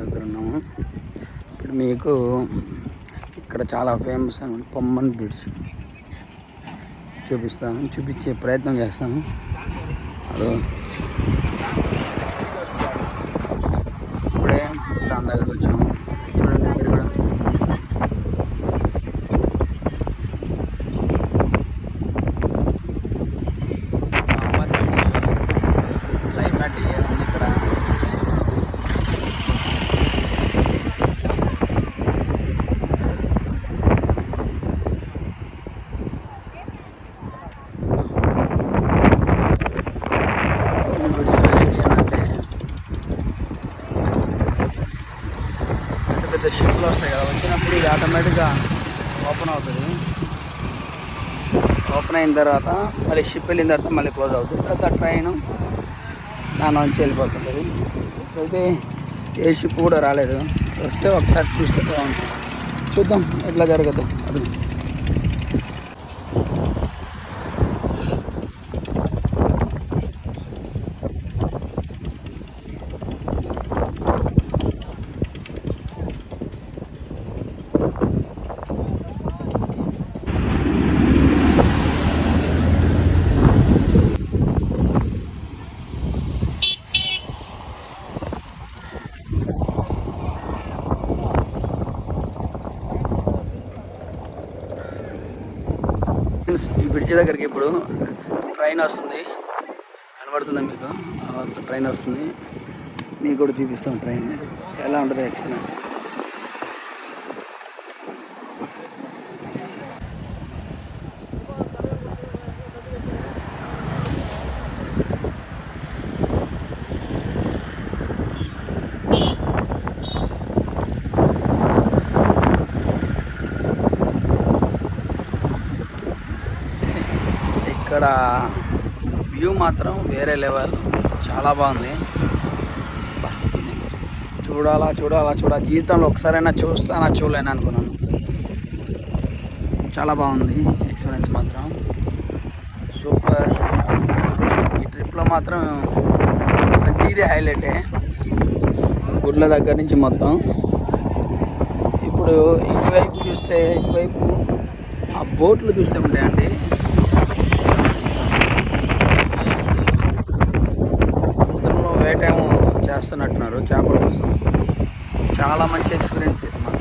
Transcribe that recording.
దగ్గర ఉన్నాము. ఇప్పుడు మీకు ఇక్కడ చాలా ఫేమస్ అని పొమ్మన్ బ్రిడ్జ్ చూపించే ప్రయత్నం చేస్తాను. అదో ఇప్పుడే దాని దగ్గరకు వచ్చాము. చూడండి మీరు కూడా పొమ్మన్ బ్రిడ్జ్ క్లైమేట్ ఉంది ఇక్కడ. పెద్ద షిప్లు వస్తాయి కదా, వచ్చినప్పుడు ఇది ఆటోమేటిక్గా ఓపెన్ అవుతుంది. ఓపెన్ అయిన తర్వాత మళ్ళీ షిప్ వెళ్ళిన తర్వాత మళ్ళీ క్లోజ్ అవుతుంది. తర్వాత ట్రైన్ దాని నుంచి వెళ్ళిపోతుంటుంది. అయితే ఏ షిప్ కూడా రాలేదు. వస్తే ఒకసారి చూస్తే బాగుంటుంది. చూద్దాం ఎట్లా జరగదు అది. ఈ బ్రిడ్జి దగ్గరికి ఇప్పుడు ట్రైన్ వస్తుంది, కనబడుతుందా మీకు? ట్రైన్ వస్తుంది, మీకు కూడా చూపిస్తాం ట్రైన్ ఎలా ఉంటుంది ఎక్స్పీరియన్స్. ఇక్కడ వ్యూ మాత్రం వేరే లెవెల్, చాలా బాగుంది. చూడాలా జీవితంలో ఒకసారైనా చూడలేను అనుకున్నాను. చాలా బాగుంది ఎక్స్పీరియన్స్ మాత్రం, సూపర్. ఈ ట్రిప్లో మాత్రం ప్రతిదీ హైలైటే, గుడ్ల దగ్గర నుంచి మొత్తం. ఇప్పుడు ఇటువైపు చూస్తే, ఇటువైపు ఆ బోట్లు చూస్తే ఉంటాయండి. వేటేమో చేస్తున్నట్టున్నారు చేపల కోసం. చాలా మంచి ఎక్స్పీరియన్స్ ఇది మాకు.